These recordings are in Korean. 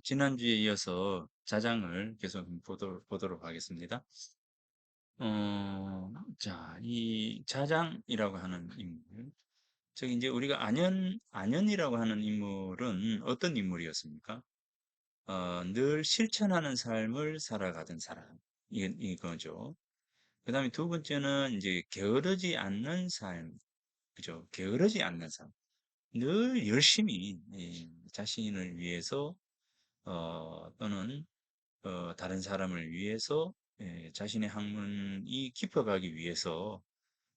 지난주에 이어서 자장을 계속 보도록 하겠습니다. 이 자장이라고 하는 인물. 저기 이제 우리가 안현이라고 하는 인물은 어떤 인물이었습니까? 늘 실천하는 삶을 살아가던 사람. 이거죠. 그 다음에 두 번째는 이제 게으르지 않는 삶. 그죠? 게으르지 않는 삶. 늘 열심히 자신을 위해서, 또는 다른 사람을 위해서 자신의 학문이 깊어가기 위해서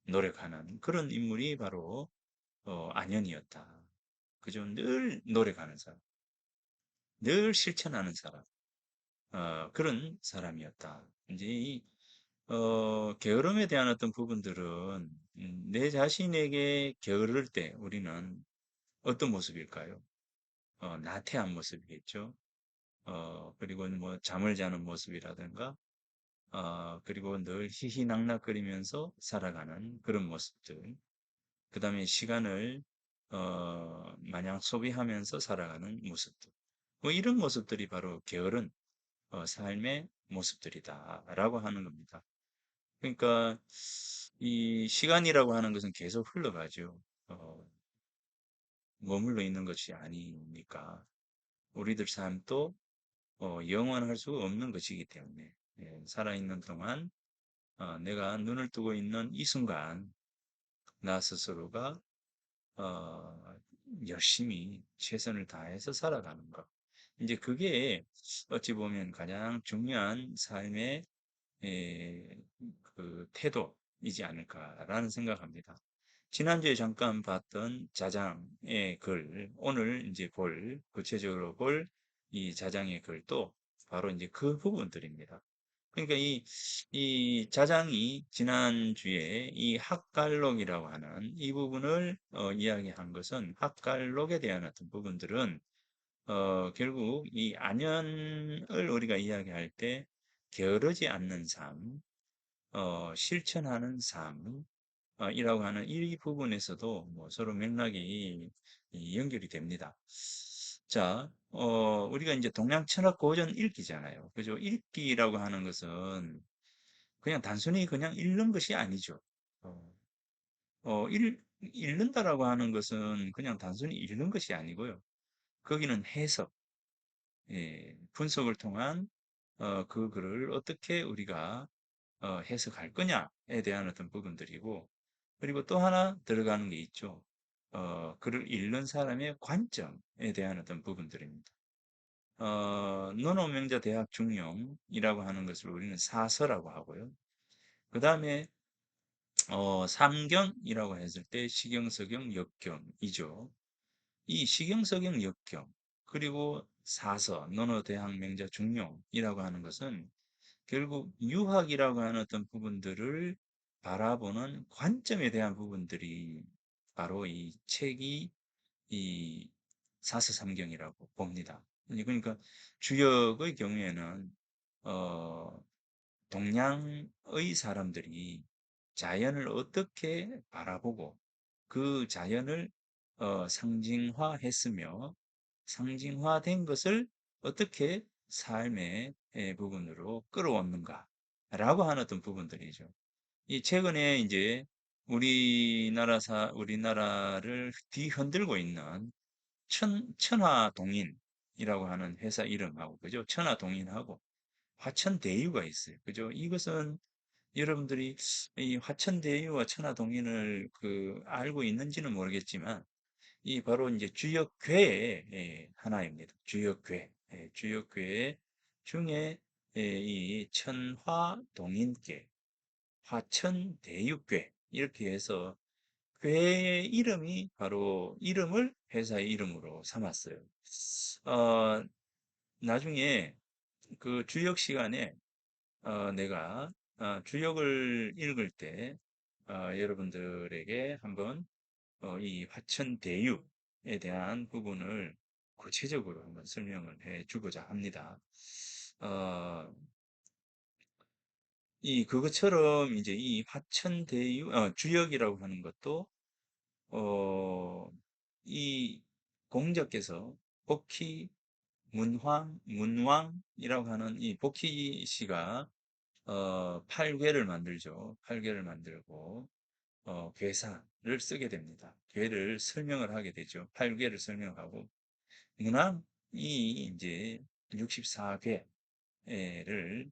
노력하는 그런 인물이 바로 안현이었다. 그죠? 늘 노력하는 사람, 늘 실천하는 사람, 그런 사람이었다. 이제 게으름에 대한 어떤 부분들은 내 자신에게 게으를 때 우리는 어떤 모습일까요? 나태한 모습이겠죠. 그리고 뭐 잠을 자는 모습이라든가 그리고 늘 희희낙낙거리면서 살아가는 그런 모습들. 그 다음에 시간을, 마냥 소비하면서 살아가는 모습들. 뭐 이런 모습들이 바로 게으른, 삶의 모습들이다라고 하는 겁니다. 그러니까 이 시간이라고 하는 것은 계속 흘러가죠. 어, 머물러 있는 것이 아니니까. 우리들 삶도 영원할 수 없는 것이기 때문에 살아있는 동안 내가 눈을 뜨고 있는 이 순간, 나 스스로가 어, 열심히 최선을 다해서 살아가는 것. 이제 그게 어찌 보면 가장 중요한 삶의 에, 그 태도이지 않을까라는 생각합니다. 지난주에 잠깐 봤던 자장의 글, 오늘 이제 구체적으로 볼 이 자장의 글도 바로 이제 그 부분들입니다. 그러니까 이 자장이 지난주에 이 학갈록이라고 하는 이 부분을 이야기한 것은 학갈록에 대한 어떤 부분들은 결국 이 안연을 우리가 이야기할 때 게으르지 않는 삶, 실천하는 삶, 이라고 하는 이 부분에서도 뭐 서로 맥락이 이 연결이 됩니다. 자, 우리가 이제 동양철학 고전 읽기잖아요. 그죠? 읽기라고 하는 것은 그냥 단순히 그냥 읽는 것이 아니죠. 어, 읽는다라고 하는 것은 그냥 단순히 읽는 것이 아니고요. 거기는 해석, 분석을 통한 그 글을 어떻게 우리가 해석할 거냐에 대한 어떤 부분들이고, 그리고 또 하나 들어가는 게 있죠. 글을 읽는 사람의 관점에 대한 어떤 부분들입니다. 논어명자 대학 중용이라고 하는 것을 우리는 사서라고 하고요. 그 다음에 삼경이라고 했을 때 시경서경, 역경이죠. 이 시경서경, 역경 그리고 사서, 논어대학명자 중용이라고 하는 것은 결국 유학이라고 하는 어떤 부분들을 바라보는 관점에 대한 부분들이 바로 이 책이 이 사서삼경이라고 봅니다. 그러니까 주역의 경우에는 어, 동양의 사람들이 자연을 어떻게 바라보고 그 자연을 상징화했으며 상징화된 것을 어떻게 삶의 부분으로 끌어왔는가라고 하는 어떤 부분들이죠. 이 최근에 이제 우리나라를 뒤흔들고 있는 천하동인이라고 하는 회사 이름하고, 그죠? 천하동인하고 화천대유가 있어요. 그죠? 이것은 여러분들이 이 화천대유와 천하동인을 알고 있는지는 모르겠지만, 이 바로 이제 주역괴의 하나입니다. 주역괴. 주역괴 중에 이 천화동인괴, 화천대유괴 이렇게 해서 괴의 이름이 바로 이름을 회사의 이름으로 삼았어요. 어, 나중에 그 주역 시간에 내가 주역을 읽을 때 여러분들에게 한번 이 화천대유에 대한 부분을 구체적으로 한번 설명을 해 주고자 합니다. 어, 그것처럼 이제 이 화천대유, 주역이라고 하는 것도, 어, 이 공자께서 복희 문왕이라고 하는 이 복희 씨가 팔괘를 만들죠. 팔괘를 만들고 괴사를 쓰게 됩니다. 괴를 설명을 하게 되죠. 팔괘를 설명하고 문왕이 이제 64괴를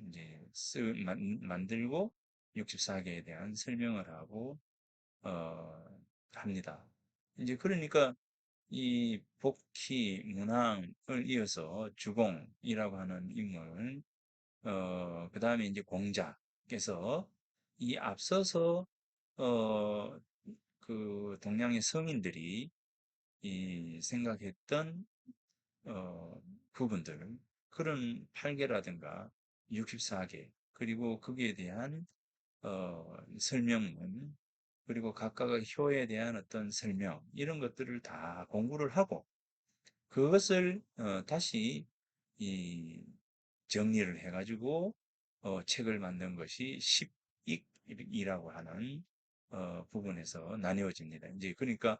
이제 만들고 64개에 대한 설명을 하고 어, 합니다. 이제 그러니까 이 복희, 문왕을 이어서 주공이라고 하는 인물, 그 다음에 이제 공자께서 이 앞서서 어, 그 동양의 성인들이 이 생각했던 부분들, 그런 8개라든가 64개, 그리고 거기에 대한 설명문, 그리고 각각의 효에 대한 어떤 설명, 이런 것들을 다 공부를 하고, 그것을 다시 이 정리를 해가지고 책을 만든 것이 십익이라고 하는 부분에서 나뉘어집니다. 이제 그러니까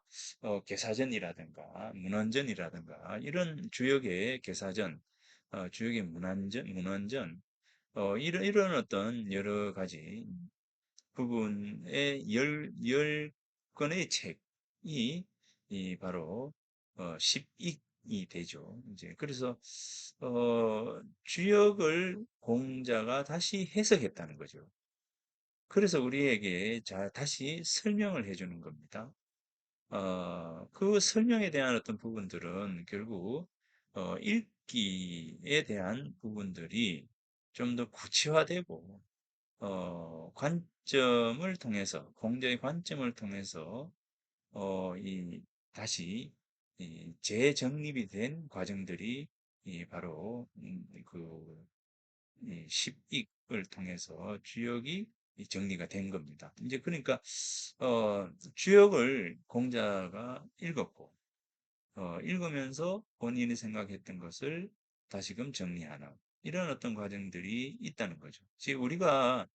계사전이라든가 문헌전이라든가 이런 주역의 계사전, 주역의 문헌전, 이런 어떤 여러 가지 부분의 열 건의 책이 이 바로 십익이 되죠. 이제 그래서 주역을 공자가 다시 해석했다는 거죠. 그래서 우리에게 다시 설명을 해주는 겁니다. 그 설명에 대한 어떤 부분들은 결국 읽기에 대한 부분들이 좀 더 구체화되고 관점을 통해서, 공자의 관점을 통해서, 이, 다시, 재정립이 된 과정들이, 바로, 이 십익을 통해서 주역이 정리가 된 겁니다. 이제 그러니까, 주역을 공자가 읽었고, 읽으면서 본인이 생각했던 것을 다시금 정리하는 이런 어떤 과정들이 있다는 거죠. 지금 우리가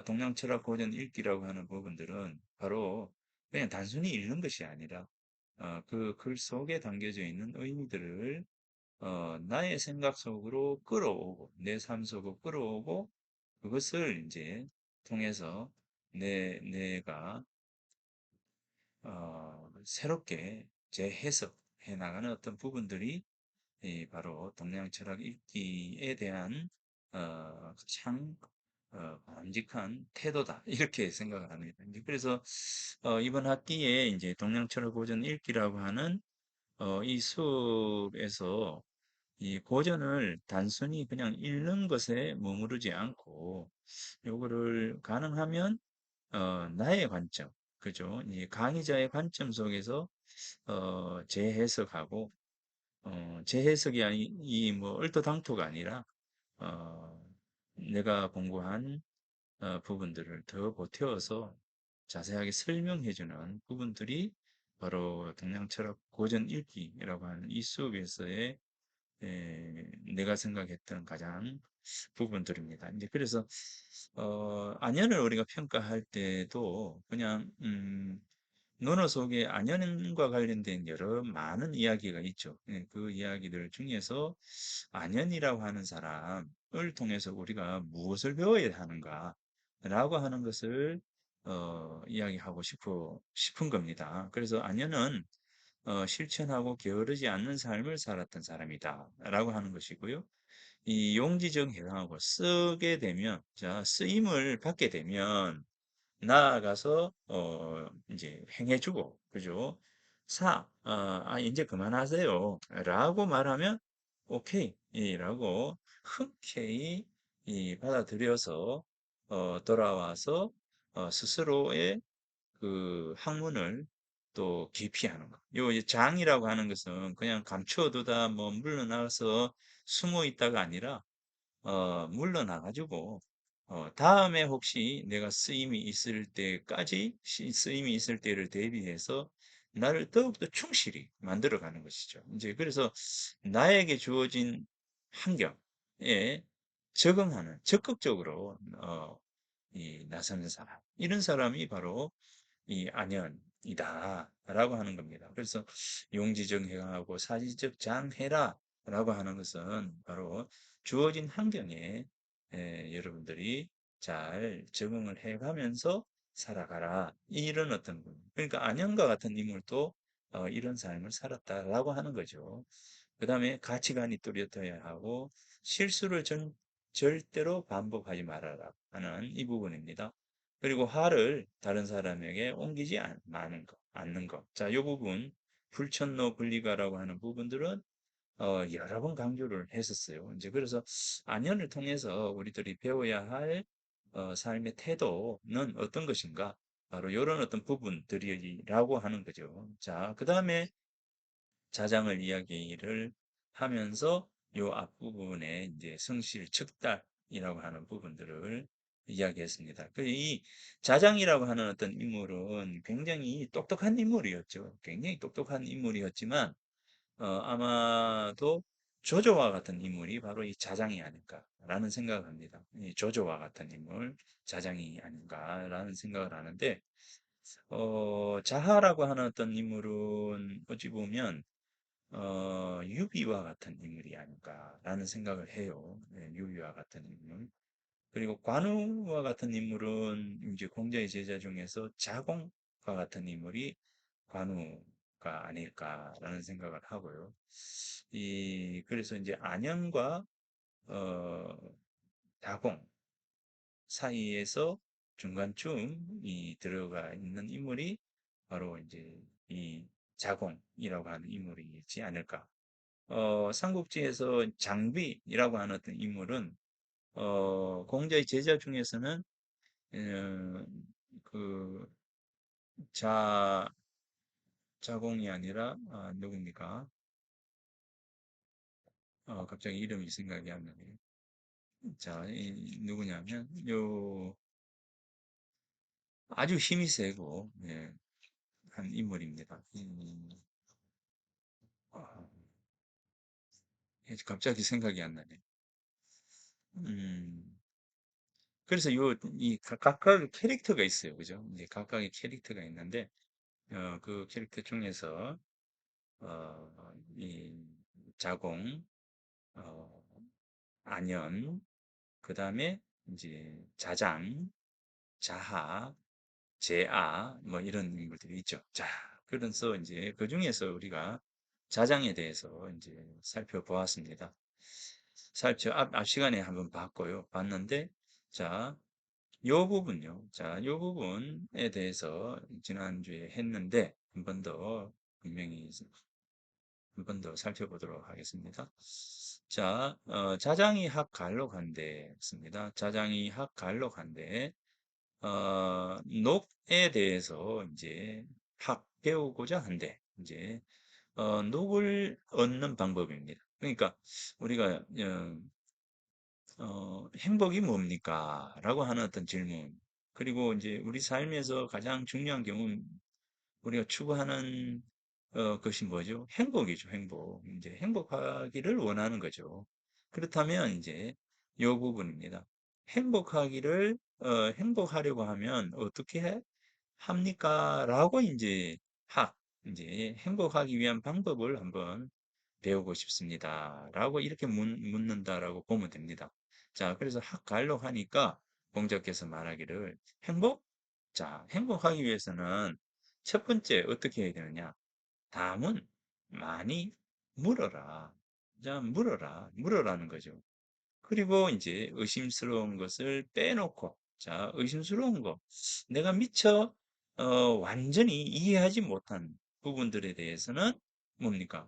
동양철학 고전 읽기라고 하는 부분들은 바로 그냥 단순히 읽는 것이 아니라 그 글 속에 담겨져 있는 의미들을 나의 생각 속으로 끌어오고 내 삶 속으로 끌어오고 그것을 이제 통해서 내가 새롭게 재해석해 나가는 어떤 부분들이 바로 동양 철학 읽기에 대한 가장 바람직한 태도다 이렇게 생각을 합니다. 이제 그래서 이번 학기에 이제 동양 철학 고전 읽기라고 하는 이 수업에서 이 고전을 단순히 그냥 읽는 것에 머무르지 않고 요거를 가능하면 나의 관점, 그죠? 이 강의자의 관점 속에서 재해석하고 재해석이 이 뭐 얼토당토가 아니라 어, 내가 공부한 부분들을 더 보태어서 자세하게 설명해주는 부분들이 바로 동양철학 고전 읽기라고 하는 이 수업에서의 내가 생각했던 가장 부분들입니다. 이제 그래서 안연을 우리가 평가할 때도 그냥 논어 속에 안연과 관련된 여러 많은 이야기가 있죠. 그 이야기들 중에서 안연이라고 하는 사람을 통해서 우리가 무엇을 배워야 하는가 라고 하는 것을 이야기하고 싶은 겁니다. 그래서 안연은 실천하고 게으르지 않는 삶을 살았던 사람이다 라고 하는 것이고요. 이 용지적 해당하고 쓰게 되면, 자, 쓰임을 받게 되면 나아가서 이제 행해주고 그죠? 이제 그만하세요 라고 말하면 오케이 라고 흔쾌히 받아들여서 돌아와서 스스로의 그 학문을 또 기피하는 거. 요 이제 장이라고 하는 것은 그냥 감추어두다 뭐 물러나서 숨어 있다가 아니라 물러나가지고, 다음에 혹시 내가 쓰임이 있을 때를 대비해서 나를 더욱더 충실히 만들어가는 것이죠. 이제 그래서 나에게 주어진 환경에 적응하는, 적극적으로, 나서는 사람. 이런 사람이 바로 이 안연, 이다 라고 하는 겁니다. 그래서 용지적 해하고 사지적 장해라 라고 하는 것은 바로 주어진 환경에 여러분들이 잘 적응을 해가면서 살아가라 이런 어떤 그러니까 안형과 같은 인물도 이런 삶을 살았다라고 하는 거죠. 그 다음에 가치관이 뚜렷해야 하고 실수를 절대로 반복하지 말아라 하는 이 부분입니다. 그리고 화를 다른 사람에게 옮기지 않는 것. 자, 이 부분, 불천노 불리가라고 하는 부분들은 여러 번 강조를 했었어요. 이제 그래서 안연을 통해서 우리들이 배워야 할 삶의 태도는 어떤 것인가? 바로 이런 어떤 부분들이라고 하는 거죠. 자, 그 다음에 자장을 이야기를 하면서 요 앞부분에 이제 성실, 척달이라고 하는 부분들을 이야기했습니다. 이 자장이라고 하는 어떤 인물은 굉장히 똑똑한 인물이었죠. 굉장히 똑똑한 인물이었지만 아마도 조조와 같은 인물이 바로 이 자장이 아닐까라는 생각을 합니다. 이 조조와 같은 인물, 자장이 아닌가라는 생각을 하는데 자하라고 하는 어떤 인물은 어찌 보면 유비와 같은 인물이 아닐까라는 생각을 해요. 네, 유비와 같은 인물. 그리고 관우와 같은 인물은 이제 공자의 제자 중에서 자공과 같은 인물이 관우가 아닐까라는 생각을 하고요. 그래서 이제 안영과 어, 자공 사이에서 중간쯤이 들어가 있는 인물이 바로 이제 이 자공이라고 하는 인물이지 않을까. 삼국지에서 장비라고 하는 어떤 인물은 공자의 제자 중에서는 어, 그 자, 자공이 아니라 누굽니까? 갑자기 이름이 생각이 안 나네요. 자, 누구냐면 요 아주 힘이 세고 예, 한 인물입니다. 아, 갑자기 생각이 안 나네. 음, 그래서 각각의 캐릭터가 있어요. 그죠? 이제 각각의 캐릭터가 있는데, 그 캐릭터 중에서, 이 자공, 어, 안연, 그 다음에 이제 자장, 자하, 제아, 뭐 이런 인물들이 있죠. 자, 그래서 이제 그 중에서 우리가 자장에 대해서 이제 살펴보았습니다. 앞 시간에 한번 봤는데, 자, 요 부분요. 자, 요 부분에 대해서 지난주에 했는데, 분명히 한 번 더 살펴보도록 하겠습니다. 자, 자장이 학 갈로 간대 습니다. 자장이 학 갈로 간대. 녹에 대해서 이제 배우고자 한대. 이제, 녹을 얻는 방법입니다. 그러니까 우리가 행복이 뭡니까? 라고 하는 어떤 질문. 그리고 이제 우리 삶에서 가장 중요한 경우는 우리가 추구하는 것이 뭐죠? 행복이죠, 행복. 이제 행복하기를 원하는 거죠. 그렇다면 이제 이 부분입니다. 행복하려고 하면 어떻게 합니까? 라고 이제 행복하기 위한 방법을 한번 배우고 싶습니다. 라고 이렇게 묻는다라고 보면 됩니다. 자, 그래서 학갈로 하니까 공자께서 말하기를 행복? 자, 행복하기 위해서는 첫 번째 어떻게 해야 되느냐? 담은 많이 물어라. 자, 물어라는 거죠. 그리고 이제 의심스러운 것을 빼놓고, 자, 의심스러운 거. 내가 미처, 완전히 이해하지 못한 부분들에 대해서는 뭡니까?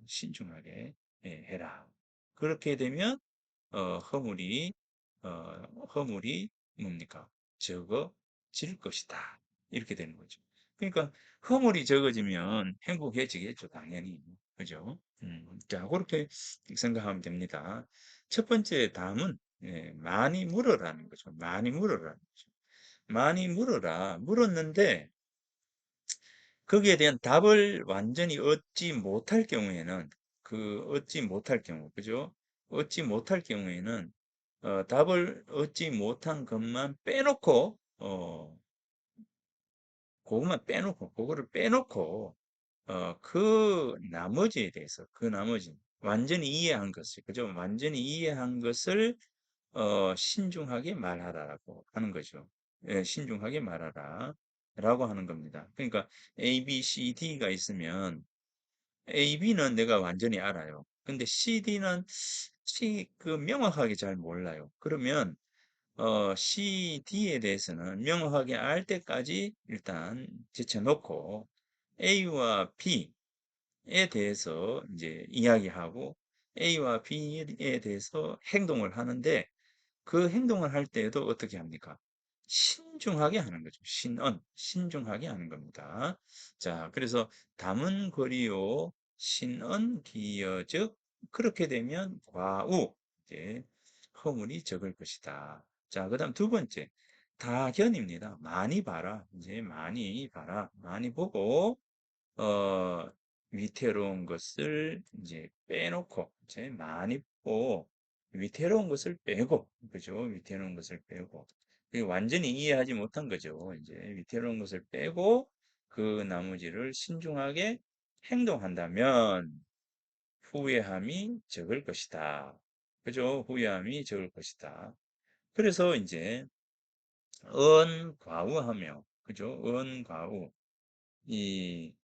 신중하게 예, 해라. 그렇게 되면, 어, 허물이, 허물이 뭡니까? 적어질 것이다. 이렇게 되는 거죠. 그러니까 허물이 적어지면 행복해지겠죠, 당연히. 그죠? 자, 그렇게 생각하면 됩니다. 첫 번째 담은 많이 물어라는 거죠. 많이 물어라는 거죠. 많이 물어라. 물었는데 거기에 대한 답을 완전히 얻지 못할 경우에는 얻지 못할 경우, 그죠? 얻지 못할 경우에는 답을 얻지 못한 것만 빼놓고 그것만 빼놓고, 그거를 빼놓고, 그 나머지에 대해서, 그 나머지, 완전히 이해한 것을, 그죠? 완전히 이해한 것을, 신중하게 말하라라고 하는 거죠. 예, 신중하게 말하라. 라고 하는 겁니다. 그러니까 A, B, C, D가 있으면 A, B는 내가 완전히 알아요. 근데 C, D는 그 명확하게 잘 몰라요. 그러면 C, D에 대해서는 명확하게 알 때까지 일단 제쳐놓고 A와 B에 대해서 이제 이야기하고 A와 B에 대해서 행동을 하는데 그 행동을 할 때에도 어떻게 합니까? 신중하게 하는 거죠. 신중하게 하는 겁니다. 자, 그래서 담은 거리요, 기어즉, 그렇게 되면 과우, 이제 허물이 적을 것이다. 자, 그 다음 두 번째, 다견입니다. 많이 봐라. 이제 많이 봐라. 많이 보고, 어, 위태로운 것을 이제 빼놓고, 이제 많이 보고, 위태로운 것을 빼고, 그죠? 위태로운 것을 빼고. 이게 완전히 이해하지 못한 거죠. 이제 위태로운 것을 빼고, 그 나머지를 신중하게 행동한다면, 후회함이 적을 것이다. 그죠? 후회함이 적을 것이다. 그래서 이제, 은과우하며, 그죠? 은과우. 이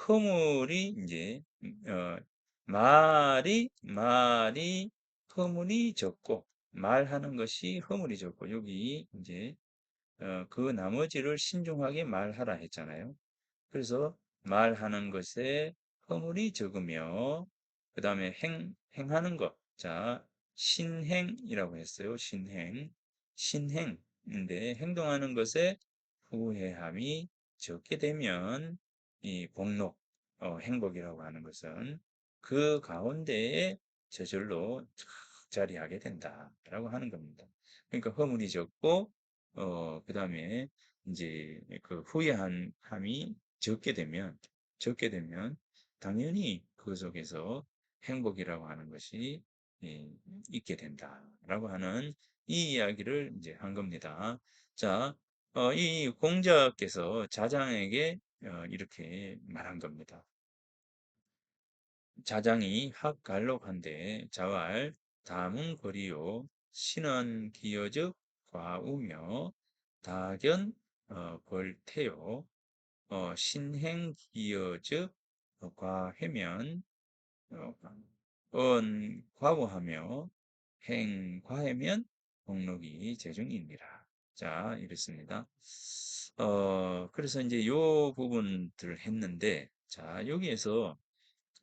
허물이 이제 말이 허물이 적고 말하는 것이 허물이 적고 여기 이제 그 나머지를 신중하게 말하라 했잖아요. 그래서 말하는 것에 허물이 적으며 그 다음에 행하는 것. 자, 신행이라고 했어요. 신행인데 행동하는 것에 후회함이 적게 되면 이 복록, 행복이라고 하는 것은 그 가운데에 저절로 탁 자리하게 된다라고 하는 겁니다. 그러니까 허물이 적고 그 다음에 이제 그 후회함이 적게 되면 당연히 그 속에서 행복이라고 하는 것이 예, 있게 된다라고 하는 이 이야기를 이제 한 겁니다. 자, 이 공자께서 자장에게 이렇게 말한 겁니다. 자장이 학갈록한데 자왈 담은 거리요 신은 기여적 과우며 다견 벌태요 신행기여즉 과회면 어, 과부하며 행과회면 목록이 재중이니라. 자, 이렇습니다. 그래서 이제 요 부분들을 했는데, 자, 여기에서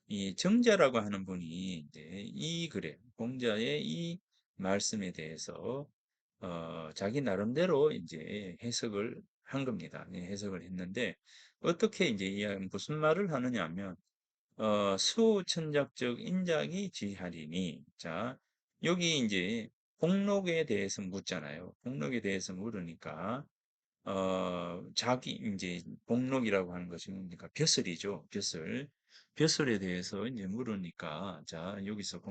이 정자라고 하는 분이 이제 이 글에, 공자의 이 말씀에 대해서 자기 나름대로 이제 해석을 한 겁니다. 예, 해석을 했는데 어떻게 이제 무슨 말을 하느냐 하면 수천작적 인작이 지하리니 자 여기 이제 복록에 대해서 묻잖아요. 복록에 대해서 물으니까 자기 이제 복록이라고 하는 것이 뭡니까? 벼슬이죠. 벼슬에 대해서 이제 물으니까 자 여기서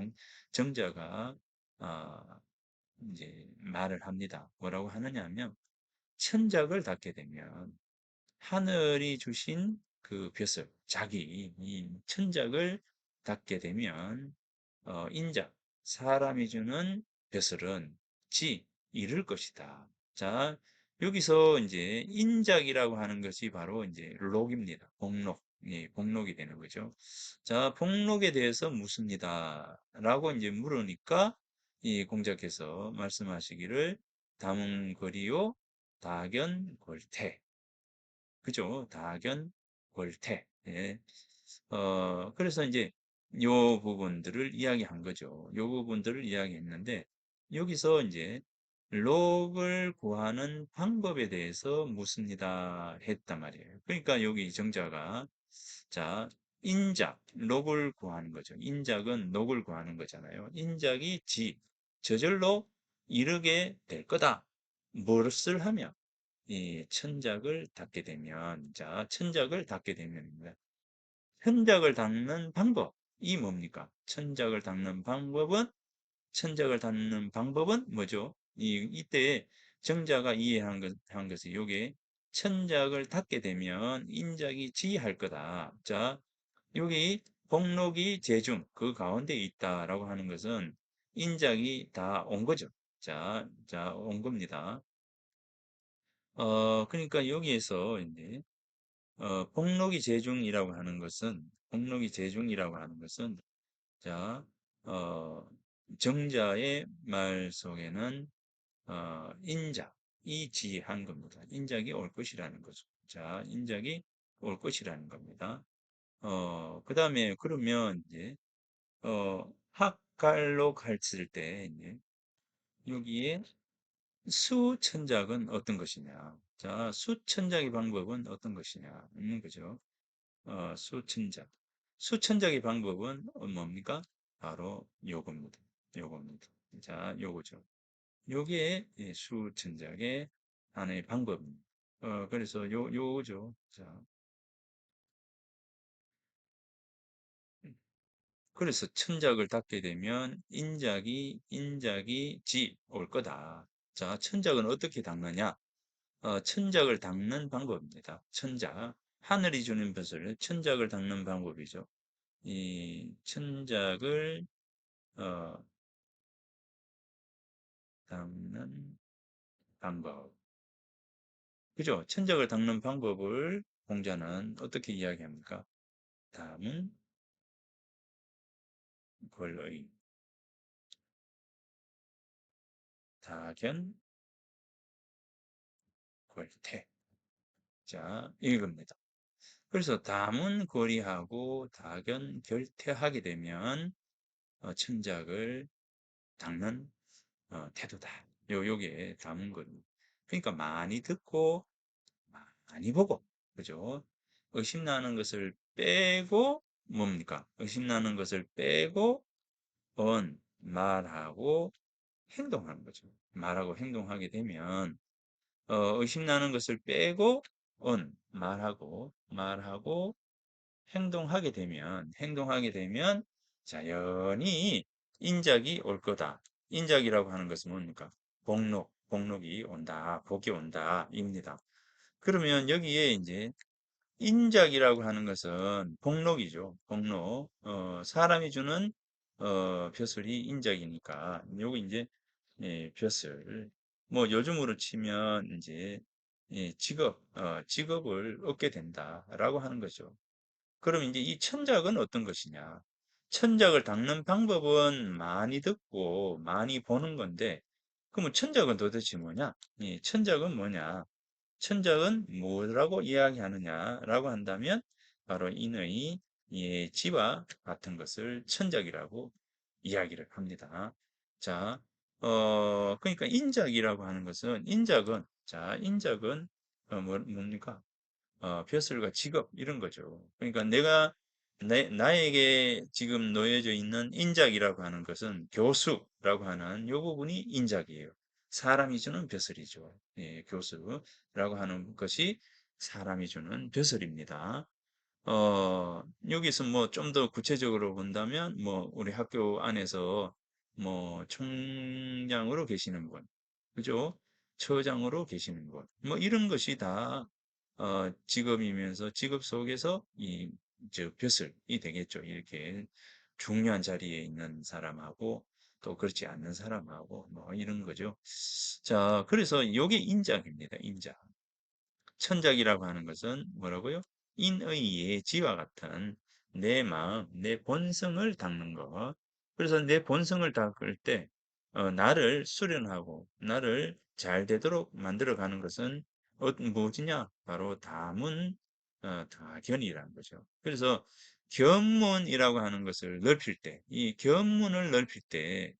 정자가 아 이제 말을 합니다. 뭐라고 하느냐면 천작을 닿게 되면 하늘이 주신 그 벼슬, 자기 이 천작을 닿게 되면 인자, 사람이 주는 벼슬은 이룰 것이다. 자, 여기서 이제 인작이라고 하는 것이 바로 이제 록입니다. 복록. 예, 복록이 되는 거죠. 자, 복록에 대해서 묻습니다. 라고 이제 물으니까 이 공자께서 말씀하시기를 다문거리요 다견골태. 그죠? 다견골태. 예. 그래서 이제 요 부분들을 이야기한 거죠. 요 부분들을 이야기했는데 여기서 이제 록을 구하는 방법에 대해서 묻습니다 했단 말이에요. 그러니까 여기 정자가 자 인작, 록을 구하는 거죠. 인작은 록을 구하는 거잖아요. 인작이 저절로 이르게 될 거다. 무엇을 하면 이 천작을 닦게 되면 자 천작을 닦게 되면입니다. 천작을 닦는 방법이 뭡니까? 천작을 닦는 방법은 뭐죠? 이때 정자가 이해한 것, 한 것이 요게 천작을 닫게 되면 인작이 지할 거다. 자, 여기 복록이 재중 그 가운데 있다라고 하는 것은 인작이 다 온 거죠. 자, 온 겁니다. 그러니까 여기에서 이제 복록이 재중이라고 하는 것은 자, 어, 정자의 말 속에는 인작이 지한 겁니다. 인작이 올 것이라는 거죠. 자, 인작이 올 것이라는 겁니다. 그 다음에 그러면 이제 학갈로 갔을 때 이제 여기에 수천작은 어떤 것이냐? 자, 수천작의 방법은 어떤 것이냐? 있는 거죠. 수천작. 수천작의 방법은 뭡니까? 바로 요겁니다. 요겁니다. 자, 요거죠. 요게 수천작의 하나의 방법입니다. 그래서 요거죠. 자, 그래서 천작을 닫게 되면 인작이 지 올 거다. 자, 천작은 어떻게 닦느냐? 천작을 닦는 방법입니다. 천작. 하늘이 주는 벼슬, 천작을 닦는 방법이죠. 이 천작을 어, 닦는 방법. 그죠? 천작을 닦는 방법을 공자는 어떻게 이야기합니까? 다음은 권의, 다견, 권태. 자, 읽습니다. 그래서 담은 거리하고 다견 결태하게 되면 천작을 닦는 태도다. 요게 담은 거리. 그러니까 많이 듣고 많이 보고, 그죠? 의심나는 것을 빼고 뭡니까? 의심나는 것을 빼고 말하고 행동하는 거죠. 말하고 행동하게 되면 의심나는 것을 빼고 말하고 행동하게 되면 자연히 인작이 올 거다. 인작이라고 하는 것은 뭡니까? 복록이 온다, 복이 온다, 입니다. 그러면 여기에 이제 인작이라고 하는 것은 복록이죠. 복록. 사람이 주는 벼슬이 인작이니까 요거 이제 벼슬. 뭐 요즘으로 치면 이제 직업을 얻게 된다라고 하는 거죠. 그럼 이제 이 천작은 어떤 것이냐? 천작을 닦는 방법은 많이 듣고 많이 보는 건데, 그러면 천작은 도대체 뭐냐? 이 천작은 뭐냐? 천작은 뭐라고 이야기하느냐라고 한다면 바로 인의 예지와 같은 것을 천작이라고 이야기를 합니다. 자, 그러니까 인작이라고 하는 것은 인작은 뭡니까? 벼슬과 직업 이런 거죠. 그러니까 나에게 지금 놓여져 있는 인작이라고 하는 것은 교수라고 하는 요 부분이 인작이에요. 사람이 주는 벼슬이죠. 예, 교수라고 하는 것이 사람이 주는 벼슬입니다. 여기서 뭐 좀 더 구체적으로 본다면 뭐 우리 학교 안에서 뭐 총장으로 계시는 분, 그죠? 처장으로 계시는 분, 뭐 이런 것이 다 직업이면서 직업 속에서 저 벼슬이 되겠죠. 이렇게 중요한 자리에 있는 사람하고 또 그렇지 않는 사람하고 뭐 이런 거죠. 자, 그래서 이게 인작입니다. 인작. 천작이라고 하는 것은 뭐라고요? 인의 예지와 같은 내 마음, 내 본성을 닦는 것. 그래서 내 본성을 닦을 때 나를 수련하고 나를 잘 되도록 만들어가는 것은 무엇이냐? 바로 다견이라는 거죠. 그래서 견문이라고 하는 것을 넓힐 때, 이 견문을 넓힐 때,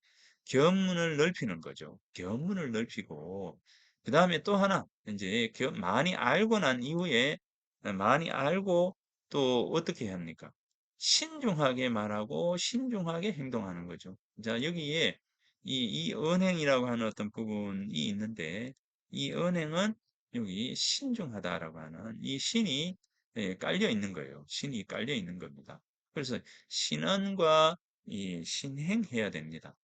견문을 넓히는 거죠. 견문을 넓히고, 그 다음에 또 하나, 이제 많이 알고 난 이후에 많이 알고 또 어떻게 해야 합니까? 신중하게 말하고 신중하게 행동하는 거죠. 자, 여기에 이 언행이라고 하는 어떤 부분이 있는데 이 언행은 여기 신중하다라고 하는 이 신이 깔려 있는 거예요. 신이 깔려 있는 겁니다. 그래서 신언과 이 신행해야 됩니다.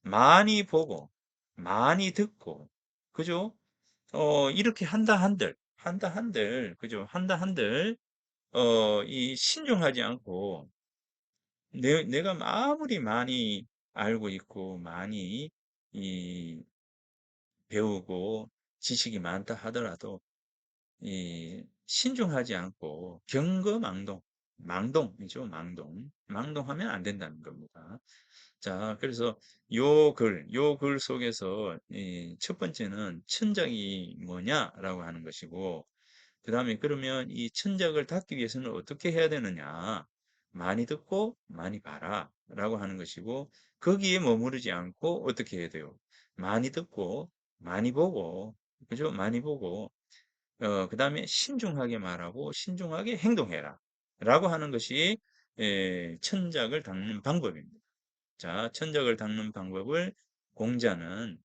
많이 보고 많이 듣고 그죠? 이렇게 한다 한들 한다 한들, 그죠? 한다 한들, 이 신중하지 않고, 내가 아무리 많이 알고 있고, 많이 이 배우고 지식이 많다 하더라도, 이 신중하지 않고 경거망동, 망동이죠, 망동. 망동하면 안 된다는 겁니다. 자, 그래서 요 글 속에서 이 첫 번째는 천작이 뭐냐라고 하는 것이고, 그 다음에 그러면 이 천작을 닦기 위해서는 어떻게 해야 되느냐? 많이 듣고 많이 봐라 라고 하는 것이고, 거기에 머무르지 않고 어떻게 해야 돼요? 많이 듣고 많이 보고, 그죠? 많이 보고, 그 다음에 신중하게 말하고 신중하게 행동해라 라고 하는 것이 천작을 닦는 방법입니다. 자, 천적을 닦는 방법을 공자는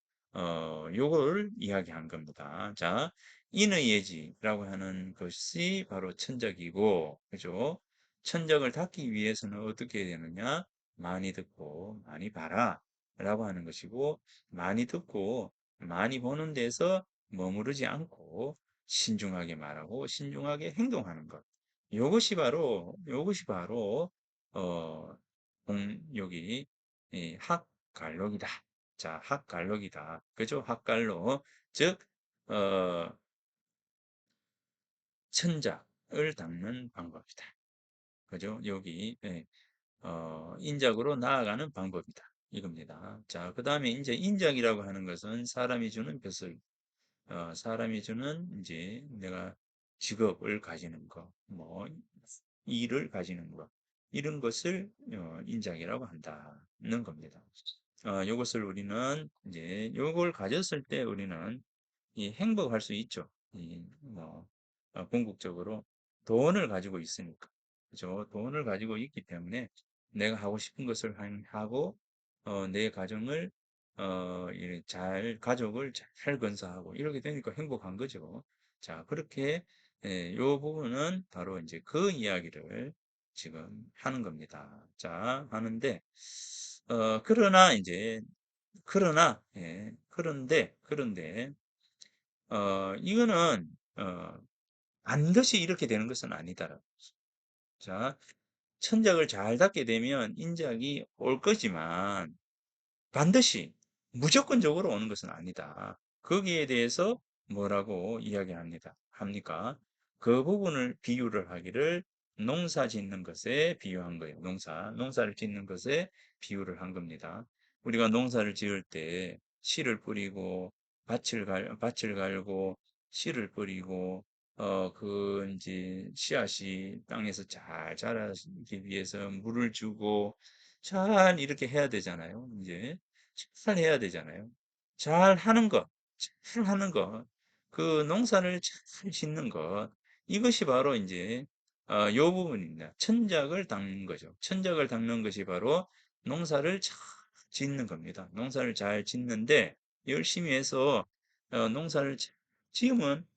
요걸 이야기한 겁니다. 자, 인의예지라고 하는 것이 바로 천적이고, 그죠? 천적을 닦기 위해서는 어떻게 해야 되느냐? 많이 듣고 많이 봐라 라고 하는 것이고, 많이 듣고 많이 보는 데서 머무르지 않고 신중하게 말하고 신중하게 행동하는 것. 요것이 바로 어, 여기 이 학갈록이다. 자, 학갈록이다. 그죠? 학갈록. 즉, 어, 천작을 닦는 방법이다. 그죠? 여기, 인작으로 나아가는 방법이다. 이겁니다. 자, 그 다음에 이제 인작이라고 하는 것은 사람이 주는 벼슬, 사람이 주는 이제 내가 직업을 가지는 거, 뭐, 일을 가지는 것, 이런 것을 인작이라고 한다는 겁니다. 요것을 우리는 이제 요걸 가졌을 때 우리는 이 행복할 수 있죠. 궁극적으로 돈을 가지고 있으니까. 그죠? 돈을 가지고 있기 때문에 내가 하고 싶은 것을 하고, 내 가정을, 가족을 잘 건사하고, 이렇게 되니까 행복한 거죠. 자, 그렇게, 요 부분은 바로 이제 그 이야기를 지금 하는 겁니다. 자, 하는데, 그러나 이제, 그런데, 이거는, 반드시 이렇게 되는 것은 아니다라고. 자, 천적을 잘 닦게 되면 인적이 올 거지만, 반드시 무조건적으로 오는 것은 아니다. 거기에 대해서 뭐라고 합니까? 그 부분을 비유를 하기를 농사 짓는 것에 비유한 거예요. 농사를 짓는 것에 비유를 한 겁니다. 우리가 농사를 지을 때 씨를 뿌리고 밭을 갈고 씨를 뿌리고 이제 씨앗이 땅에서 잘 자라기 위해서 물을 주고 잘 이렇게 해야 되잖아요. 이제 잘 해야 되잖아요. 잘 하는 것, 잘 하는 것, 그 농사를 잘 짓는 것, 이것이 바로 이제 요 부분입니다. 천작을 닦는 거죠. 천작을 닦는 것이 바로 농사를 잘 짓는 겁니다. 농사를 잘 짓는데 열심히 해서 농사를 잘 지으면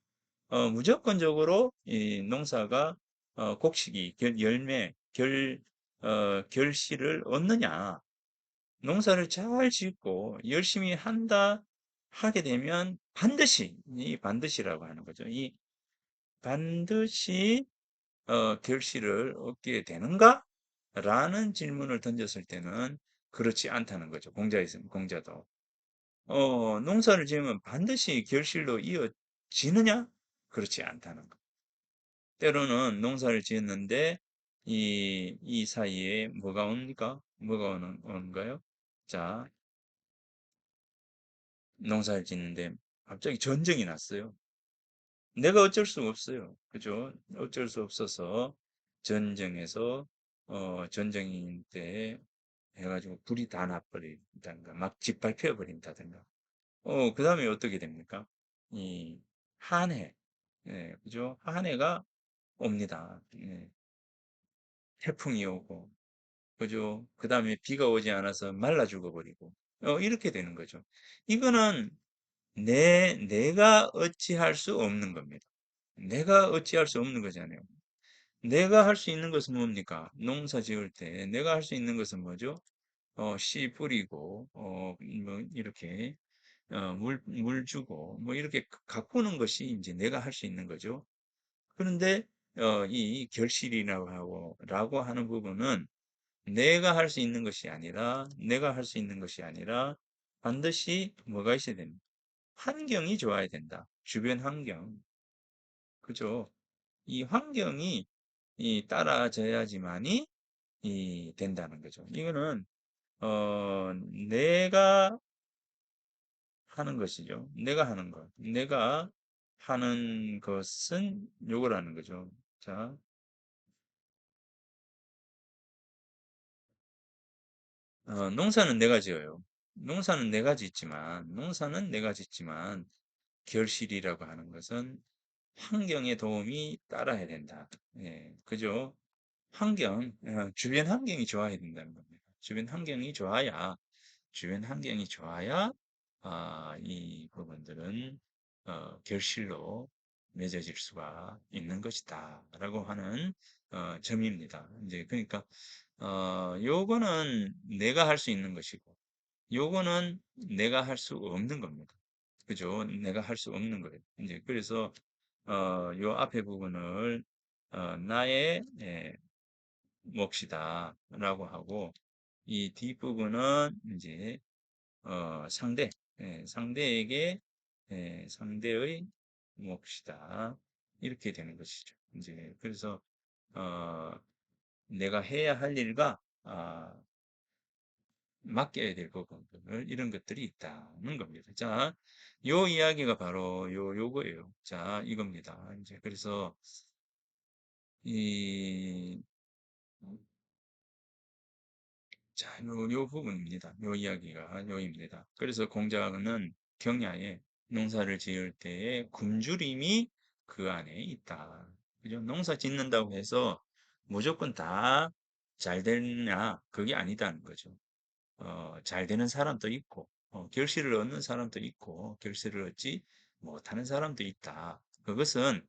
무조건적으로 이 농사가 곡식이 열매, 결실을 얻느냐? 농사를 잘 짓고 열심히 하게 되면 반드시, 이 반드시라고 하는 거죠. 이 반드시 결실을 얻게 되는가? 라는 질문을 던졌을 때는 그렇지 않다는 거죠. 공자도. 농사를 지으면 반드시 결실로 이어지느냐? 그렇지 않다는 거. 때로는 농사를 지었는데 이 사이에 뭐가 옵니까? 오는가요? 자, 농사를 짓는데 갑자기 전쟁이 났어요. 내가 어쩔 수 없어요. 그죠? 어쩔 수 없어서 전쟁에서 전쟁인 때 해가지고 불이 다 나버린다든가 막 짓밟혀 버린다든가 그 다음에 어떻게 됩니까? 이 한해, 그죠? 한해가 옵니다. 태풍이 오고, 그죠? 그 다음에 비가 오지 않아서 말라 죽어버리고, 이렇게 되는 거죠. 이거는 내가 어찌할 수 없는 겁니다. 내가 어찌할 수 없는 거잖아요. 내가 할 수 있는 것은 뭡니까? 농사 지을 때 내가 할 수 있는 것은 뭐죠? 씨 뿌리고, 뭐, 이렇게, 물 주고, 뭐 이렇게 가꾸는 것이 이제 내가 할 수 있는 거죠. 그런데, 이 라고 하는 부분은 내가 할 수 있는 것이 아니라 반드시 뭐가 있어야 됩니다. 환경이 좋아야 된다. 주변 환경. 그죠? 이 환경이 따라져야지만이 된다는 거죠. 이거는 어, 내가 하는 것이죠. 내가 하는 것은 요거라는 거죠. 자, 농사는 내가 지어요. 농사는 내가 짓지만, 결실이라고 하는 것은 환경의 도움이 따라야 된다. 예, 그죠? 주변 환경이 좋아야 된다는 겁니다. 주변 환경이 좋아야, 이 부분들은, 결실로 맺어질 수가 있는 것이다. 라고 하는, 점입니다. 이제, 그러니까, 요거는 내가 할 수 있는 것이고, 요거는 내가 할 수 없는 겁니다. 그죠? 내가 할 수 없는 거예요. 이제, 그래서, 요 앞에 부분을, 나의, 몫이다. 라고 하고, 이 뒷부분은 이제, 상대, 상대에게, 상대의 몫이다. 이렇게 되는 것이죠. 이제, 그래서, 어, 내가 해야 할 일과, 맡겨야 될 부분들, 이런 것들이 있다는 겁니다. 자, 요 이야기가 바로 요거예요. 자, 이겁니다. 이제, 그래서, 이, 자, 요 부분입니다. 요 이야기가 요입니다. 그래서 공자는 경야에 농사를 지을 때에 굶주림이 그 안에 있다. 그죠? 농사 짓는다고 해서 무조건 다 잘 되냐? 그게 아니다는 거죠. 잘 되는 사람도 있고, 결실을 얻는 사람도 있고, 결실을 얻지 못하는 사람도 있다. 그것은,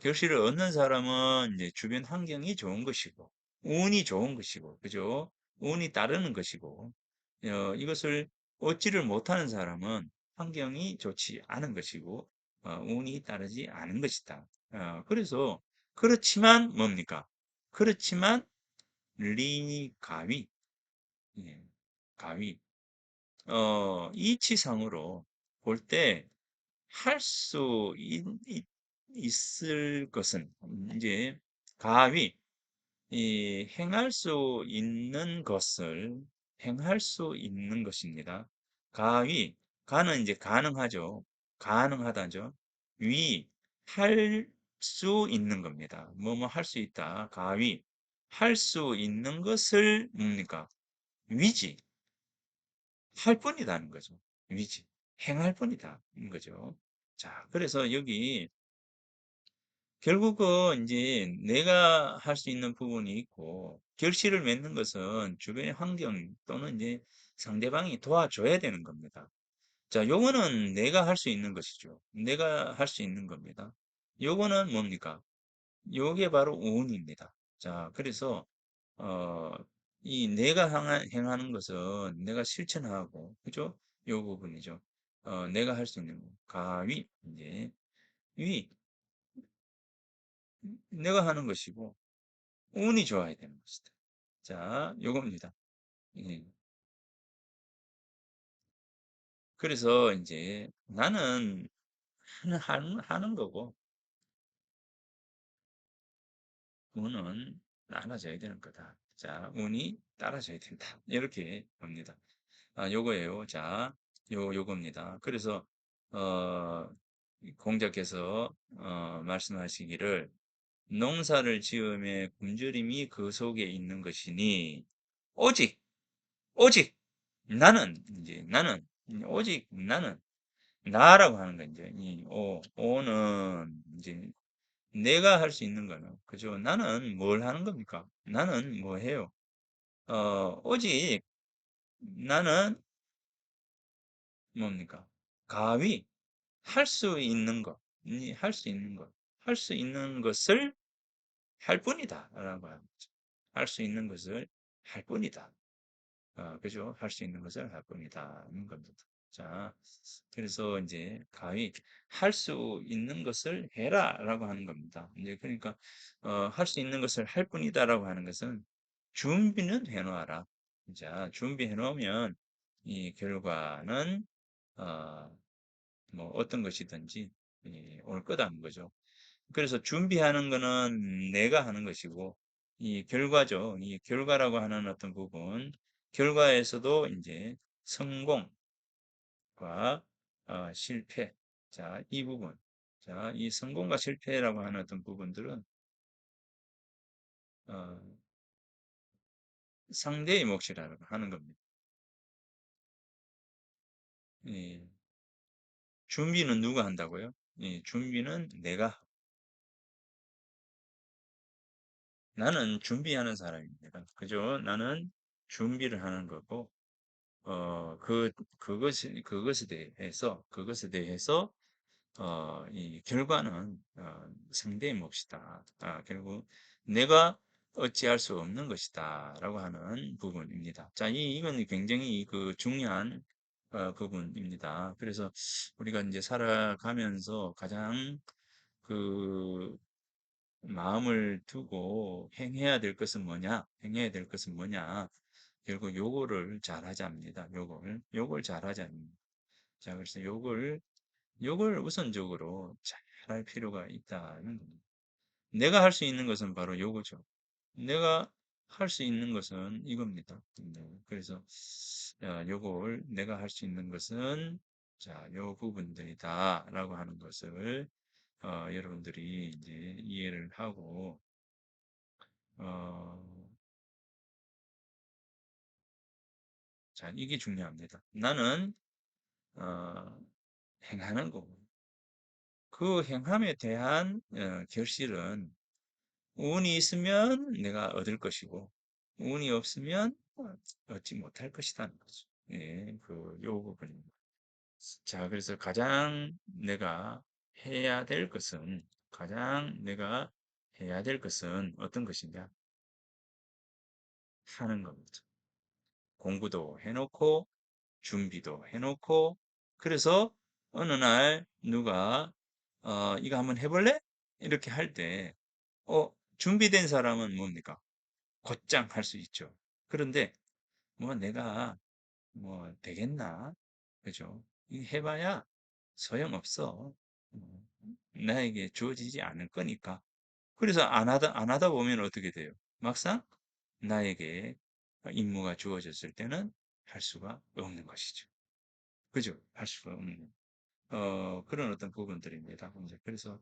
결실을 얻는 사람은 이제 주변 환경이 좋은 것이고, 운이 좋은 것이고, 그죠? 운이 따르는 것이고, 이것을 얻지를 못하는 사람은 환경이 좋지 않은 것이고, 운이 따르지 않은 것이다. 그래서, 그렇지만 뭡니까? 그렇지만, 가위, 예, 가위. 이치상으로 볼 때 할 수 있을 것은, 이제, 가위, 행할 수 있는 것을 행할 수 있는 것입니다. 가위, 가는 이제 가능하죠. 가능하다죠. 위, 할 수 있는 겁니다. 뭐뭐 할 수 있다. 가위, 할 수 있는 것을 뭡니까? 위지. 할 뿐이다는 거죠. 위지. 행할 뿐이다는 거죠. 자, 그래서 여기 결국은 이제 내가 할 수 있는 부분이 있고, 결실을 맺는 것은 주변의 환경 또는 이제 상대방이 도와줘야 되는 겁니다. 자, 요거는 내가 할 수 있는 것이죠. 내가 할 수 있는 겁니다. 요거는 뭡니까? 요게 바로 운입니다. 자, 그래서 어, 이 내가 행하는 것은 내가 실천하고, 그죠? 요 부분이죠. 내가 할 수 있는 거. 가위, 이제, 위, 내가 하는 것이고, 운이 좋아야 되는 것이다. 자, 요겁니다. 예. 그래서 이제 나는 하는 거고, 운은 따라줘야 되는 거다. 자, 운이 따라줘야 된다. 이렇게 봅니다. 요거예요. 자, 요겁니다. 그래서, 어, 공자께서, 말씀하시기를, 농사를 지음에 굶주림이 그 속에 있는 것이니, 오직, 오직, 오직 나는, 나라고 하는 거, 이제, 오는, 이제, 내가 할 수 있는 거는, 그죠? 나는 뭘 하는 겁니까? 나는 뭐 해요? 오직, 나는 뭡니까? 가위, 할 수 있는 것, 할 수 있는 것, 할 수 있는 것을 할 뿐이다. 라고 하는 거죠. 할 수 있는 것을 할 뿐이다. 그죠? 할 수 있는 것을 할 뿐이다. 는 겁니다. 자, 그래서 이제 가히 할 수 있는 것을 해라라고 하는 겁니다. 이제 그러니까 할 수 있는 것을 할 뿐이다라고 하는 것은 준비는 해놓아라. 자, 준비해 놓으면 이 결과는 어, 뭐 어떤 것이든지 올 거다는 거죠. 그래서 준비하는 거는 내가 하는 것이고 이 결과죠. 이 결과라고 하는 어떤 부분, 결과에서도 이제 성공과 실패. 자, 이 부분. 자, 이 성공과 실패라고 하는 어떤 부분들은 어, 상대의 몫이라고 하는 겁니다. 예, 준비는 누가 한다고요? 예, 준비는 내가. 나는 준비하는 사람입니다. 그죠? 나는 준비를 하는 거고, 그것에 대해서, 이 결과는, 상대의 몫이다. 결국 내가 어찌할 수 없는 것이다. 라고 하는 부분입니다. 자, 이건 굉장히 그 중요한, 부분입니다. 그래서 우리가 이제 살아가면서 가장 그 마음을 두고 행해야 될 것은 뭐냐? 행해야 될 것은 뭐냐? 결국 요거를 잘하자입니다. 요걸 잘하자입니다. 자, 그래서 요걸 우선적으로 잘할 필요가 있다는 겁니다. 내가 할 수 있는 것은 바로 요거죠. 내가 할 수 있는 것은 이겁니다. 네, 그래서 요걸 내가 할 수 있는 것은 자, 요 부분들이다라고 하는 것을 여러분들이 이제 이해를 하고 어, 자, 이게 중요합니다. 나는 어, 행하는 거고 그 행함에 대한 결실은 운이 있으면 내가 얻을 것이고 운이 없으면 얻지 못할 것이라는 거죠. 예, 요 부분입니다. 자, 그래서 가장 내가 해야 될 것은 어떤 것이냐 하는 겁니다. 공부도 해놓고 준비도 해놓고 그래서 어느 날 누가 이거 한번 해볼래? 이렇게 할 때 준비된 사람은 뭡니까? 곧장 할 수 있죠. 그런데 뭐 내가 뭐 되겠나? 그죠? 이 해봐야 소용없어. 뭐, 나에게 주어지지 않을 거니까. 그래서 안 하다 보면 어떻게 돼요? 막상 나에게 임무가 주어졌을 때는 할 수가 없는 것이죠. 그죠? 할 수가 없는. 그런 어떤 부분들입니다. 이제 그래서,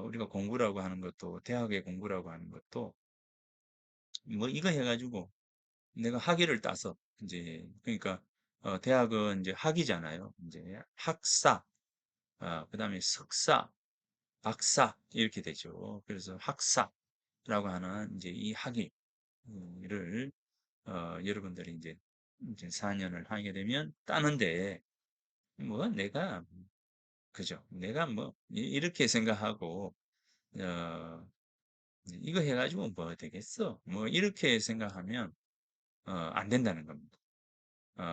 우리가 공부라고 하는 것도, 대학의 공부라고 하는 것도, 뭐, 이거 해가지고 내가 학위를 따서, 이제, 그러니까, 대학은 이제 학위잖아요. 이제 학사, 그 다음에 석사, 박사, 이렇게 되죠. 그래서 학사라고 하는 이제 이 학위를, 여러분들이 이제 4년을 하게 되면 따는데, 뭐, 그죠. 내가 뭐, 이렇게 생각하고, 어, 이거 해가지고 뭐 되겠어? 뭐, 이렇게 생각하면, 안 된다는 겁니다.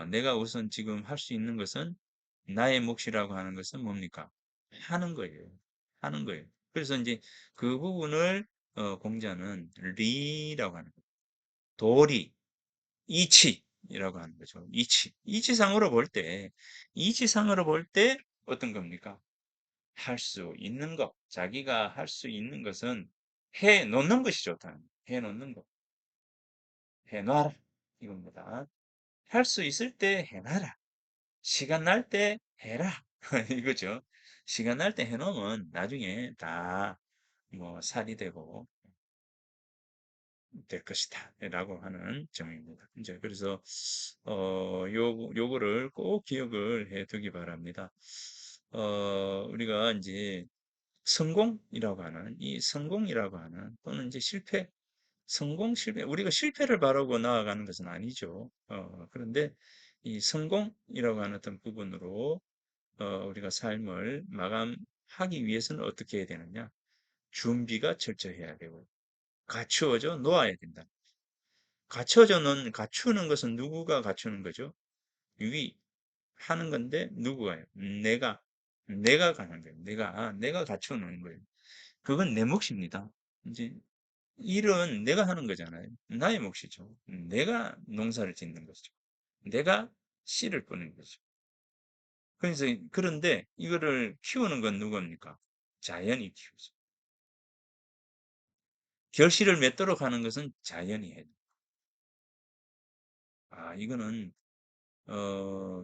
내가 우선 지금 할 수 있는 것은, 나의 몫이라고 하는 것은 뭡니까? 하는 거예요. 하는 거예요. 그래서 이제 그 부분을, 공자는 리라고 하는 거예요. 도리, 이치이라고 하는 거죠. 이치상으로 볼 때, 이치상으로 볼 때 어떤 겁니까? 할 수 있는 것, 자기가 할 수 있는 것은 해 놓는 것이 좋다는 거예요. 해 놓는 것, 해 놔라. 이겁니다. 할 수 있을 때 해놔라. 시간 날 때 해라. 이거죠. 시간 날 때 해놓으면 나중에 다 뭐 살이 되고 될 것이다. 라고 하는 점입니다. 이제 그래서, 요거를 꼭 기억을 해 두기 바랍니다. 우리가 이제 성공이라고 하는, 또는 이제 실패, 우리가 실패를 바라고 나아가는 것은 아니죠. 그런데 이 성공이라고 하는 어떤 부분으로, 우리가 삶을 마감하기 위해서는 어떻게 해야 되느냐? 준비가 철저해야 되고, 갖추어져 놓아야 된다. 갖추는 것은 누구가 갖추는 거죠? 위, 하는 건데 누구가요? 내가 가는 거예요. 내가 갖춰놓은 거예요. 그건 내 몫입니다. 이제 일은 내가 하는 거잖아요. 나의 몫이죠. 내가 농사를 짓는 거죠. 내가 씨를 뿌리는 거죠. 그래서 그런데 이거를 키우는 건 누굽니까? 자연이 키우죠. 결실을 맺도록 하는 것은 자연이 해요. 이거는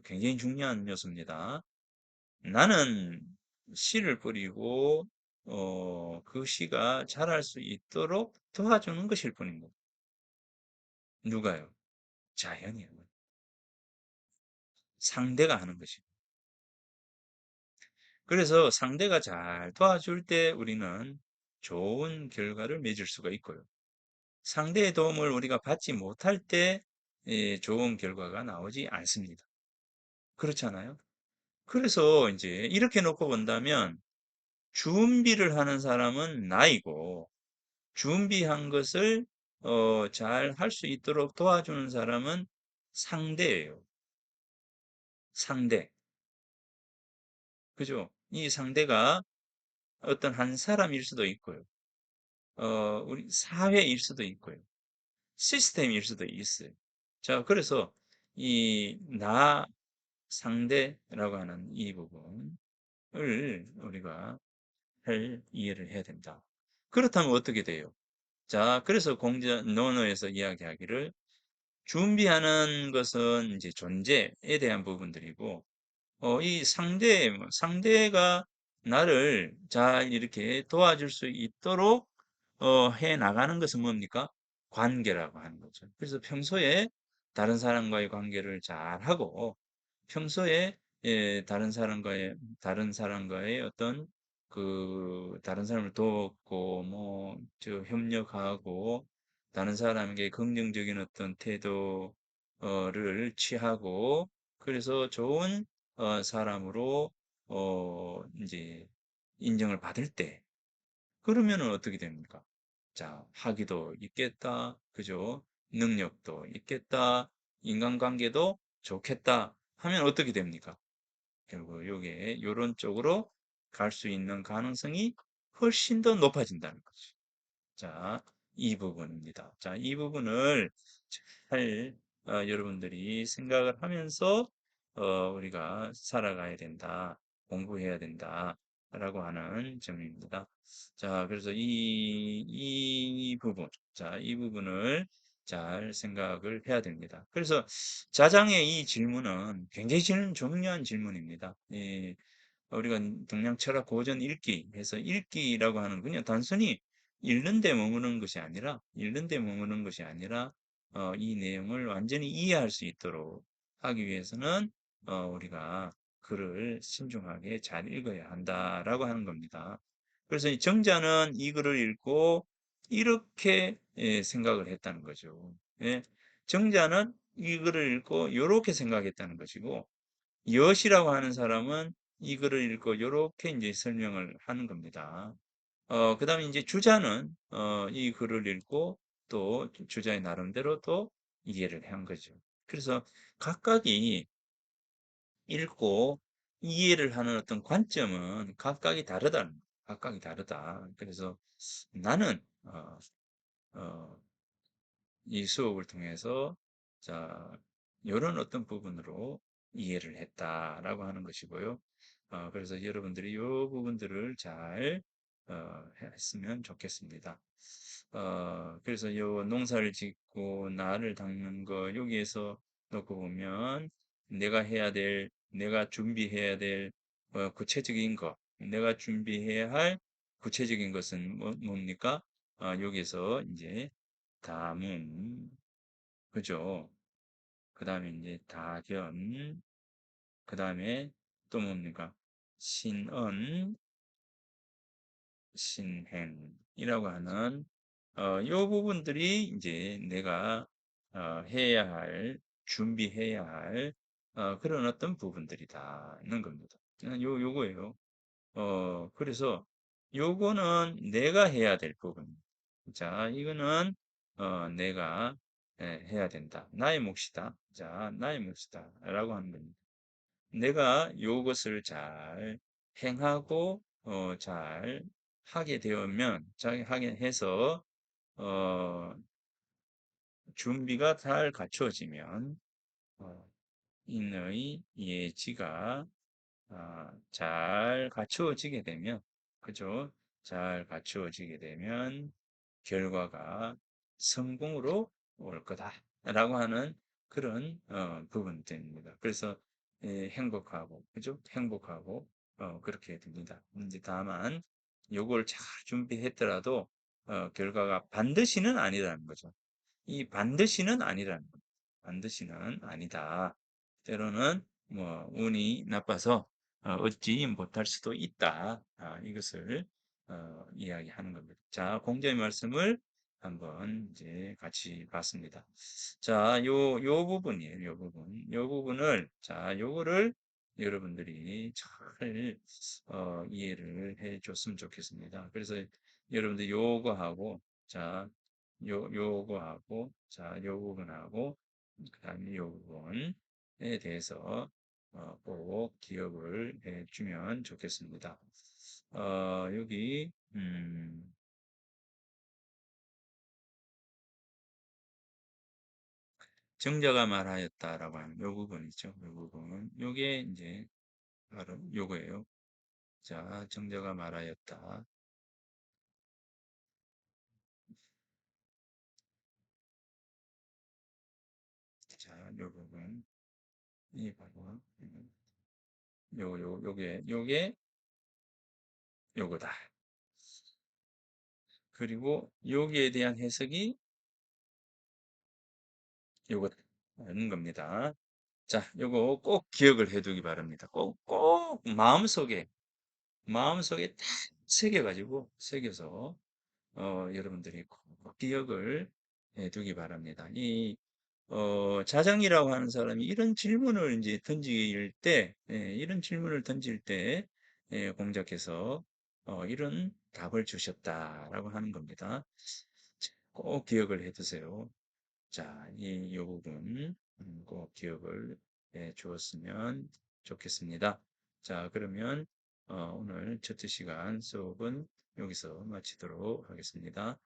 굉장히 중요한 요소입니다. 나는 씨를 뿌리고 그 씨가 자랄 수 있도록 도와주는 것일 뿐입니다. 누가요? 자연이요. 상대가 하는 것입니다. 그래서 상대가 잘 도와줄 때 우리는 좋은 결과를 맺을 수가 있고요. 상대의 도움을 우리가 받지 못할 때 좋은 결과가 나오지 않습니다. 그렇잖아요. 그래서 이제 이렇게 놓고 본다면 준비를 하는 사람은 나이고 준비한 것을 잘 할 수 있도록 도와주는 사람은 상대예요. 상대. 그죠? 이 상대가 어떤 한 사람일 수도 있고요. 우리 사회일 수도 있고요. 시스템일 수도 있어요. 자, 그래서 이 나 상대라고 하는 이 부분을 우리가 이해를 해야 된다. 그렇다면 어떻게 돼요? 자, 그래서 논어에서 이야기하기를 준비하는 것은 이제 존재에 대한 부분들이고, 이 상대가 나를 잘 이렇게 도와줄 수 있도록 해 나가는 것은 뭡니까? 관계라고 하는 거죠. 그래서 평소에 다른 사람과의 관계를 잘 하고 평소에 다른 사람과의 어떤 다른 사람을 돕고 뭐 협력하고 다른 사람에게 긍정적인 어떤 태도를 취하고 그래서 좋은 사람으로 이제 인정을 받을 때 그러면은 어떻게 됩니까? 자, 학위도 있겠다. 그죠? 능력도 있겠다. 인간관계도 좋겠다. 하면 어떻게 됩니까? 결국 요게 요런 쪽으로 갈 수 있는 가능성이 훨씬 더 높아진다는 거죠. 자, 이 부분입니다. 자, 이 부분을 잘 여러분들이 생각을 하면서 우리가 살아가야 된다, 공부해야 된다, 라고 하는 점입니다. 자, 그래서 이 부분, 자, 이 부분을 잘 생각을 해야 됩니다. 그래서 자장의 이 질문은 굉장히 중요한 질문입니다. 우리가 동양 철학 고전 읽기 해서 읽기라고 하는 그냥 단순히 읽는 데 머무는 것이 아니라 이 내용을 완전히 이해할 수 있도록 하기 위해서는 우리가 글을 신중하게 잘 읽어야 한다라고 하는 겁니다. 그래서 이 정자는 이 글을 읽고 이렇게 생각을 했다는 거죠. 예. 정자는 이 글을 읽고 이렇게 생각했다는 것이고 여시라고 하는 사람은 이 글을 읽고 요렇게 이제 설명을 하는 겁니다. 그다음에 이제 주자는 이 글을 읽고 또 주자의 나름대로 또 이해를 한 거죠. 그래서 각각이 읽고 이해를 하는 어떤 관점은 각각이 다르다. 그래서 나는 어, 이 수업을 통해서 자, 이런 어떤 부분으로 이해를 했다라고 하는 것이고요. 그래서 여러분들이 이 부분들을 잘 했으면 좋겠습니다. 그래서 이 농사를 짓고 나를 닦는 거 여기에서 놓고 보면 내가 준비해야 될 구체적인 것, 내가 준비해야 할 구체적인 것은 뭡니까? 여기서 이제 다문, 그죠? 그 다음에 이제 다견, 그 다음에 또 뭡니까? 신언, 신행이라고 하는, 요 부분들이 이제 내가, 준비해야 할, 그런 어떤 부분들이다는 겁니다. 요거예요. 그래서 요거는 내가 해야 될 부분. 자, 이거는 내가 해야 된다. 나의 몫이다. 자, 나의 몫이다. 라고 하는 겁니다. 내가 요것을 잘 행하고 잘 하게 되면 잘 하게 해서 어, 준비가 잘 갖추어지면 어, 인의 예지가 잘 갖추어지게 되면 그죠? 잘 갖추어지게 되면 결과가 성공으로 올 거다라고 하는 그런 부분입니다. 그래서 행복하고 그죠? 행복하고 그렇게 됩니다. 이제 다만 요걸 잘 준비했더라도 결과가 반드시는 아니라는 거죠. 이 반드시는 아니라는 겁니다. 반드시는 아니다. 때로는 뭐 운이 나빠서 얻지 못할 수도 있다. 이것을 이야기하는 겁니다. 자, 공자의 말씀을 한번 이제 같이 봤습니다. 자, 요 부분이에요. 요 부분. 요 부분을 자, 요거를 여러분들이 잘 이해를 해 줬으면 좋겠습니다. 그래서 여러분들 요거하고 자, 요거하고 자, 요 부분하고 그다음에 요 부분에 대해서 꼭 기억을 해 주면 좋겠습니다. 여기 정자가 말하였다라고 하는 요 부분이죠. 요 부분. 요게 이제 바로 요거예요. 자, 정자가 말하였다. 자, 요 부분. 이 바로 요게 요거다. 그리고 여기에 대한 해석이 요거는 겁니다. 자, 요거 꼭 기억을 해두기 바랍니다. 꼭 마음속에 딱 새겨서, 여러분들이 꼭 기억을 해두기 바랍니다. 자장이라고 하는 사람이 이런 질문을 이제 던질 때, 이런 질문을 던질 때, 공작해서, 이런 답을 주셨다라고 하는 겁니다. 꼭 기억을 해두세요. 자, 요 부분 꼭 기억을 해 주었으면 좋겠습니다. 자, 그러면 오늘 첫째 시간 수업은 여기서 마치도록 하겠습니다.